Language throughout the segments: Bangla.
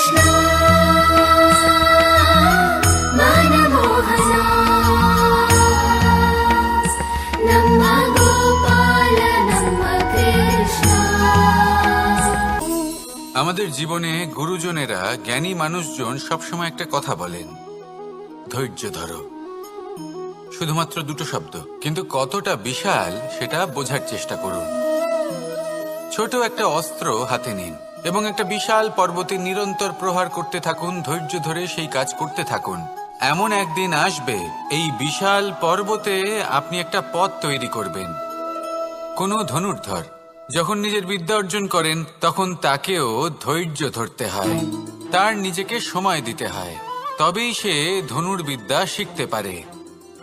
कृष्ण मनमोहना नमः गोपाल नमः कृष्ण। আমাদের জীবনে গুরুজনেরা, জ্ঞানী মানুষজন সবসময় একটা কথা বলেন, ধৈর্য ধরো। শুধুমাত্র দুটো শব্দ, কিন্তু কতটা বিশাল সেটা বোঝার চেষ্টা করুন। ছোট একটা অস্ত্র হাতে নিন এবং একটা বিশাল পর্বতে নিরন্তর প্রহার করতে থাকুন। ধৈর্য ধরে সেই কাজ করতে থাকুন। এমন একদিন আসবে এই বিশাল পর্বতে আপনি একটা পথ তৈরি করবেন। কোনো ধনুর্ধর যখন নিজের বিদ্যা অর্জন করেন তখন তাকেও ধৈর্য ধরতে হয়, তার নিজেকে সময় দিতে হয়, তবেই সে ধনুর্বিদ্যা শিখতে পারে।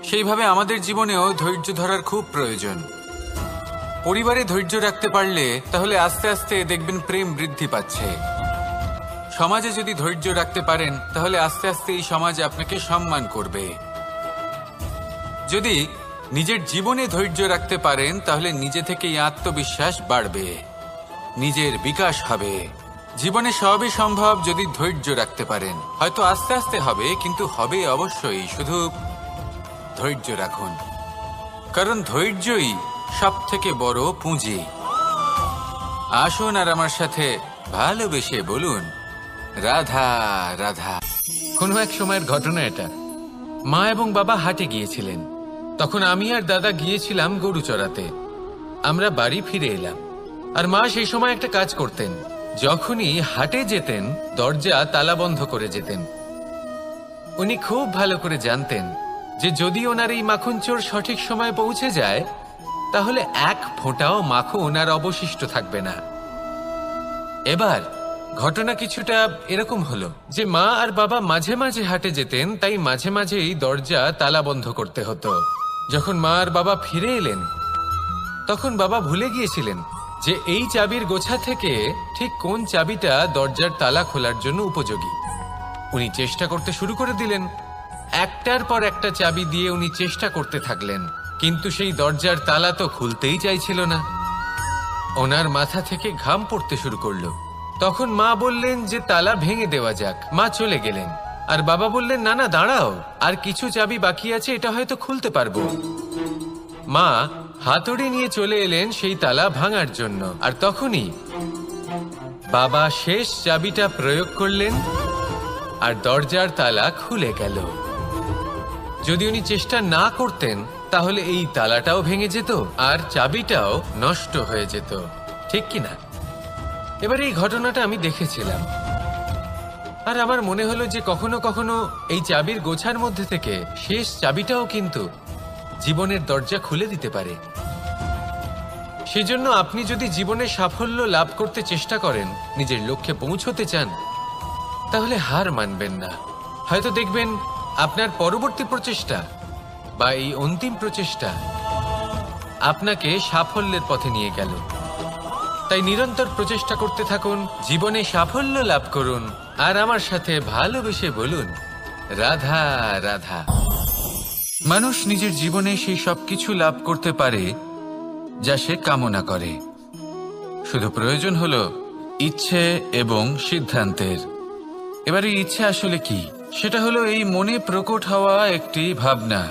সেইভাবে আমাদের জীবনেও ধৈর্য ধরার খুব প্রয়োজন। পরিবারে ধৈর্য রাখতে পারলে তাহলে আস্তে আস্তে দেখবেন প্রেম বৃদ্ধি পাচ্ছে। সমাজে যদি ধৈর্য রাখতে পারেন তাহলে আস্তে আস্তে এই সমাজ আপনাকে সম্মান করবে। যদি নিজের জীবনে ধৈর্য রাখতে পারেন তাহলে নিজে থেকেই আত্মবিশ্বাস বাড়বে, নিজের বিকাশ হবে। জীবনে সবই সম্ভব যদি ধৈর্য রাখতে পারেন। হয়তো আস্তে আস্তে হবে, কিন্তু হবে অবশ্যই। শুধু ধৈর্য রাখুন, কারণ ধৈর্যই সব থেকে বড় পুঁজি। আসুন আর আমার সাথে ভালোবেসে বলুন, রাধা রাধা। কোনো এক সময়ের ঘটনা এটা। মা এবং বাবা হাটে গিয়েছিলেন। তখন আমি আর দাদা গিয়েছিলাম গরু চড়াতে। আমরা বাড়ি ফিরে এলাম, আর মা সেই সময় একটা কাজ করতেন। যখনই হাটে যেতেন দরজা তালা বন্ধ করে যেতেন। উনি খুব ভালো করে জানতেন যে যদি ওনার এই মাখন চোর সঠিক সময় পৌঁছে যায় তাহলে এক ফোঁটাও মাখন আর অবশিষ্ট থাকবে না। এবার ঘটনা কিছুটা এরকম হলো যে মা আর বাবা মাঝে মাঝে হাটে যেতেন, তাই মাঝে মাঝেই দরজা তালা বন্ধ করতে হতো। যখন মা আর বাবা ফিরে এলেন তখন বাবা ভুলে গিয়েছিলেন যে এই চাবির গোছা থেকে ঠিক কোন চাবিটা দরজার তালা খোলার জন্য উপযোগী। উনি চেষ্টা করতে শুরু করে দিলেন। একটার পর একটা চাবি দিয়ে উনি চেষ্টা করতে থাকলেন, কিন্তু সেই দরজার তালা তো খুলতেই চাইছিল না। ওনার মাথা থেকে ঘাম পড়তে শুরু করলো। তখন মা বললেন যে তালা ভেঙে দেওয়া যাক। মা চলে গেলেন, আর বাবা বললেন না না দাঁড়াও, আর কিছু চাবি বাকি আছে, এটা হয়তো খুলতে পারবো। মা হাতুড়ি নিয়ে চলে এলেন সেই তালা ভাঙার জন্য, আর তখনই বাবা শেষ চাবিটা প্রয়োগ করলেন আর দরজার তালা খুলে গেল। যদি উনি চেষ্টা না করতেন তাহলে এই তালাটাও ভেঙে যেত আর চাবিটাও নষ্ট হয়ে যেত, ঠিক কিনা? এবার এই ঘটনাটা আমি দেখেছিলাম, আর আমার মনে হলো যে কখনো কখনো এই চাবির গোছার মধ্যে থেকে শেষ চাবিটাও কিন্তু জীবনের দরজা খুলে দিতে পারে। সেজন্য আপনি যদি জীবনে সাফল্য লাভ করতে চেষ্টা করেন, নিজের লক্ষ্যে পৌঁছতে চান, তাহলে হার মানবেন না। হয়তো দেখবেন আপনার পরবর্তী প্রচেষ্টা বা এই অন্তিম প্রচেষ্টা আপনাকে সাফল্যের পথে নিয়ে গেল। তাই নিরন্তর প্রচেষ্টা করতে থাকুন, জীবনে সাফল্য লাভ করুন, আর আমার সাথে ভালোবেসে বলুন, রাধা রাধা। মানুষ নিজের জীবনে সেই সব কিছু লাভ করতে পারে যা সে কামনা করে। শুধু প্রয়োজন হলো ইচ্ছে এবং সিদ্ধান্তের। এবার এই ইচ্ছে আসলে কি? সেটা হলো এই মনে প্রকট হওয়া একটি ভাবনা,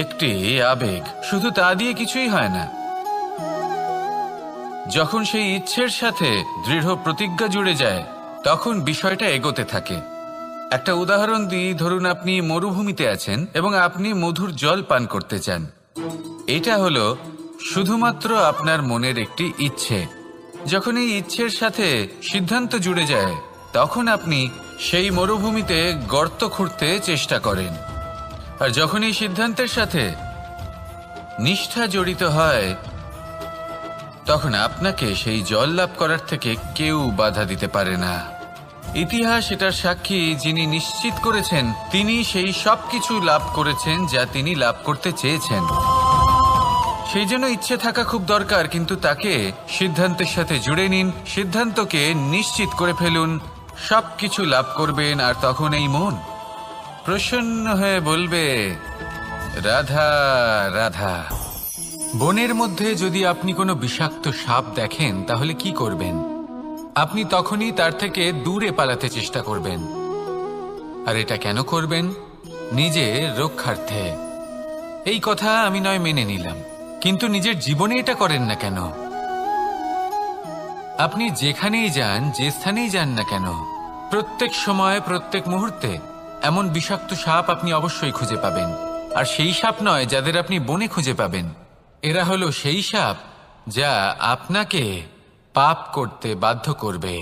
একটি আবেগ। শুধু তা দিয়ে কিছুই হয় না। যখন সেই ইচ্ছের সাথে দৃঢ় প্রতিজ্ঞা জুড়ে যায় তখন বিষয়টা এগোতে থাকে। একটা উদাহরণ দিই, ধরুন আপনি মরুভূমিতে আছেন এবং আপনি মধুর জল পান করতে চান। এটা হলো শুধুমাত্র আপনার মনের একটি ইচ্ছে। যখন এই ইচ্ছের সাথে সিদ্ধান্ত জুড়ে যায় তখন আপনি সেই মরুভূমিতে গর্ত খুঁড়তে চেষ্টা করেন। আর যখন এই সিদ্ধান্তের সাথে নিষ্ঠা জড়িত হয় তখন আপনাকে সেই জল লাভ করার থেকে কেউ বাধা দিতে পারে না। ইতিহাস এটার সাক্ষী, যিনি নিশ্চিত করেছেন তিনি সেই সব কিছু লাভ করেছেন যা তিনি লাভ করতে চেয়েছেন। সেই জন্য ইচ্ছে থাকা খুব দরকার, কিন্তু তাকে সিদ্ধান্তের সাথে জুড়ে নিন, সিদ্ধান্তকে নিশ্চিত করে ফেলুন, সবকিছু লাভ করবেন। আর তখন এই মন প্রসন্ন হয়ে বলবে, রাধা রাধা। বনের মধ্যে যদি আপনি কোনো বিষাক্ত সাপ দেখেন তাহলে কি করবেন? আপনি তখনই তার থেকে দূরে পালাতে চেষ্টা করবেন। আর এটা কেন করবেন? নিজের রক্ষার্থে। এই কথা আমি নয় মেনে নিলাম, কিন্তু নিজের জীবনে এটা করেন না কেন? আপনি যেখানেই যান, যে স্থানেই যান না কেন, প্রত্যেক সময় প্রত্যেক মুহূর্তে এমন বিষাক্ত সাপ আপনি অবশ্যই খুঁজে পাবেন। আর সেই সাপ নয় যাদের আপনি বনে খুঁজে পাবেন, এরা হলো সেই সাপ যা আপনাকে পাপ করতে বাধ্য করবে।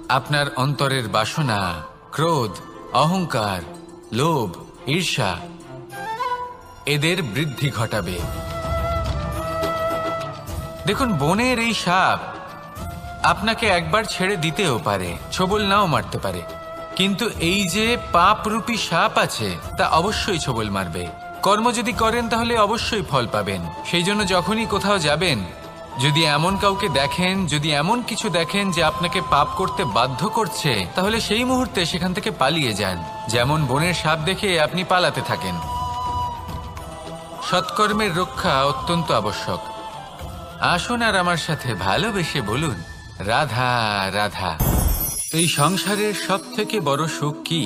আপনার অন্তরের বাসনা, ক্রোধ, অহংকার, লোভ, ঈর্ষা এদের বৃদ্ধি ঘটাবে। দেখুন, বনের এই সাপ আপনাকে একবার ছেড়ে দিতেও পারে, ছোবল নাও মারতে পারে, কিন্তু এই যে পাপরূপী সাপ আছে তা অবশ্যই ছোবল মারবে। কর্ম যদি করেন তাহলে অবশ্যই ফল পাবেন। সেই জন্য যখনই কোথাও যাবেন, যদি এমন কাউকে দেখেন, যদি এমন কিছু দেখেন যে আপনাকে পাপ করতে বাধ্য করছে, তাহলে সেই মুহূর্তে সেখান থেকে পালিয়ে যান। যেমন বনের সাপ দেখে আপনি পালাতে থাকেন। সৎকর্মের রক্ষা অত্যন্ত আবশ্যক। আসুন আর আমার সাথে ভালোবেসে বলুন, রাধা রাধা। এই সংসারের সব থেকে বড় সুখ কি?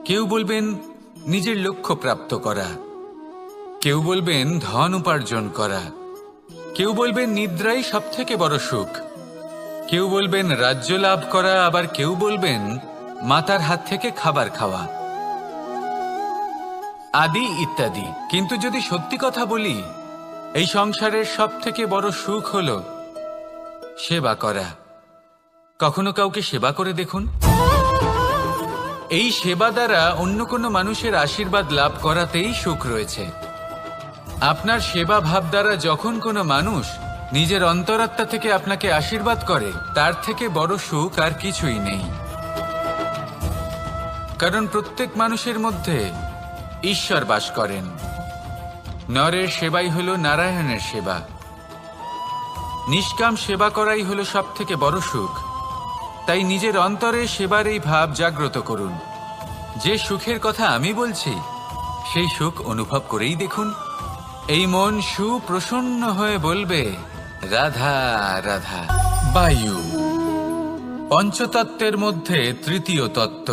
কেউ বলবেন নিজের লক্ষ্য প্রাপ্ত করা, কেউ বলবেন ধন উপার্জন করা, কেউ বলবেন নিদ্রাই সব থেকে বড় সুখ, কেউ বলবেন রাজ্য লাভ করা, আবার কেউ বলবেন মাতার হাত থেকে খাবার খাওয়া, আদি ইত্যাদি। কিন্তু যদি সত্যি কথা বলি, এই সংসারের সব থেকে বড় সুখ হল সেবা করা। কখনো কাউকে সেবা করে দেখুন। এই সেবা দ্বারা অন্য কোনো মানুষের আশীর্বাদ লাভ করাতেই সুখ রয়েছে। আপনার সেবা ভাব দ্বারা যখন কোনো মানুষ নিজের অন্তরাত্মা থেকে আপনাকে আশীর্বাদ করে, তার থেকে বড় সুখ আর কিছুই নেই। কারণ প্রত্যেক মানুষের মধ্যে ঈশ্বর বাস করেন। নরের সেবাই হল নারায়ণের সেবা। নিষ্কাম সেবা করাই হল সব থেকে বড় সুখ। তাই নিজের অন্তরে সেবার এই ভাব জাগ্রত করুন। যে সুখের কথা আমি বলছি, সেই সুখ অনুভব করেই দেখুন। এই মন সুপ্রসন্ন হয়ে বলবে, রাধা রাধা। বায়ু পঞ্চতত্ত্বের মধ্যে তৃতীয় তত্ত্ব।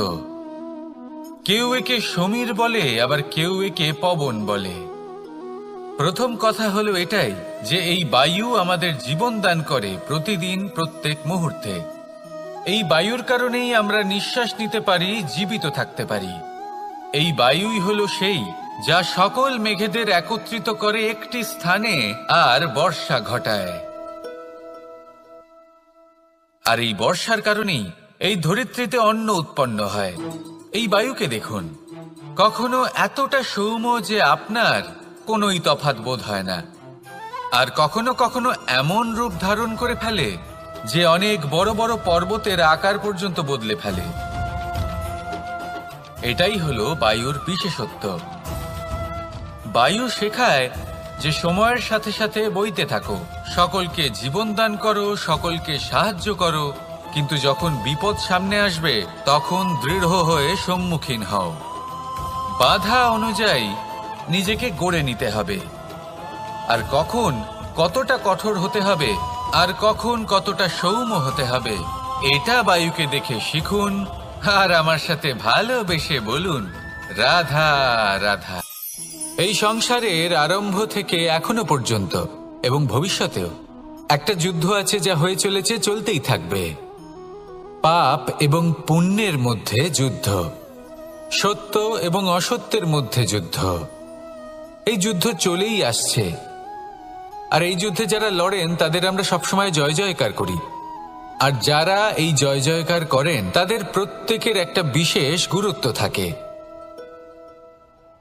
কেউ একে সমীর বলে, আবার কেউ একে পবন বলে। প্রথম কথা হলো এটাই যে এই বায়ু আমাদের জীবন দান করে প্রতিদিন, প্রত্যেক মুহূর্তে। এই বায়ুর কারণেই আমরা নিঃশ্বাস নিতে পারি, জীবিত থাকতে পারি। এই বায়ুই হলো সেই যা সকল মেঘেদের একত্রিত করে একটি স্থানে আর বর্ষা ঘটায়। আর এই বর্ষার কারণেই এই ধরিত্রীতে অন্ন উৎপন্ন হয়। এই বায়ুকে দেখুন, কখনো এতটা সৌম্য যে আপনার কোনোই তফাৎ বোধ হয় না, আর কখনো কখনো এমন রূপ ধারণ করে ফেলে যে অনেক বড় বড় পর্বতের আকার পর্যন্ত বদলে ফেলে। এটাই হলো বায়ুর বিশেষত্ব। বায়ু শেখায় যে সময়ের সাথে সাথে বইতে থাকো, সকলকে জীবন দান করো, সকলকে সাহায্য করো, কিন্তু যখন বিপদ সামনে আসবে তখন দৃঢ় হয়ে সম্মুখীন হও। বাধা অনুযায়ী নিজেকে গড়ে নিতে হবে। আর কখন কতটা কঠোর হতে হবে, আর কখন কতটা সৌম্য হতে হবে, এটা বায়ুকে দেখে শিখুন। আর আমার সাথে ভালোবেসে বলুন, রাধা রাধা। এই সংসারের আরম্ভ থেকে এখনো পর্যন্ত এবং ভবিষ্যতেও একটা যুদ্ধ আছে, যা হয়ে চলেছে, চলতেই থাকবে। পাপ এবং পুণ্যের মধ্যে যুদ্ধ, সত্য এবং অসত্যের মধ্যে যুদ্ধ। এই যুদ্ধ চলেই আসছে। আর এই যুদ্ধে যারা লড়েন তাদের আমরা সবসময় জয় জয়কার করি। আর যারা এই জয় জয়কার করেন তাদের প্রত্যেকের একটা বিশেষ গুরুত্ব থাকে।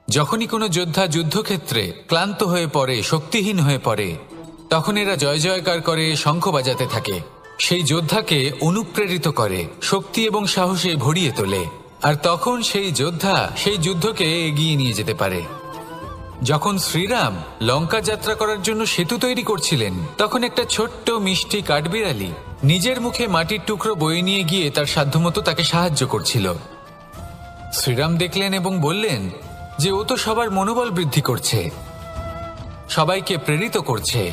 যখনই কোনো যোদ্ধা যুদ্ধক্ষেত্রে ক্লান্ত হয়ে পড়ে, শক্তিহীন হয়ে পড়ে, তখন এরা জয় জয়কার করে, শঙ্খ বাজাতে থাকে। সেই যোদ্ধাকে অনুপ্রেরিত করে, শক্তি এবং সাহসে ভরিয়ে তোলে। আর তখন সেই যোদ্ধা সেই যুদ্ধকে এগিয়ে নিয়ে যেতে পারে। যখন শ্রীরাম লঙ্কা যাত্রা করার জন্য সেতু তৈরি করছিলেন, তখন একটা ছোট্ট মিষ্টি কাঠবিড়ালি নিজের মুখে মাটির টুকরো বয়ে নিয়ে গিয়ে তার সাধ্যমতো তাকে সাহায্য করছিল। শ্রীরাম দেখলেন এবং বললেন যে ও তো সবার মনোবল বৃদ্ধি করছে, সবাইকে প্রেরিত করছে।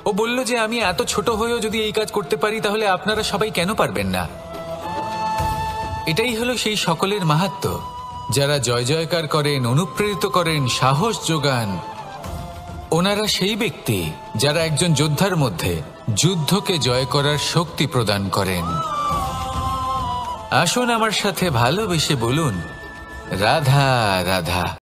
ও বলল যে আমি এত ছোট হয়েও যদি এই কাজ করতে পারি তাহলে আপনারা সবাই কেন পারবেন না। এটাই হলো সেই সকলের মাহাত্ম্য, যারা জয় জয়কার করেন, অনুপ্রেরিত করেন, সাহস যোগান। ওনারা সেই ব্যক্তি যারা একজন যোদ্ধার মধ্যে যুদ্ধকে জয় করার শক্তি প্রদান করেন। আসুন আমার সাথে ভালোবেসে বলুন, রাধা রাধা।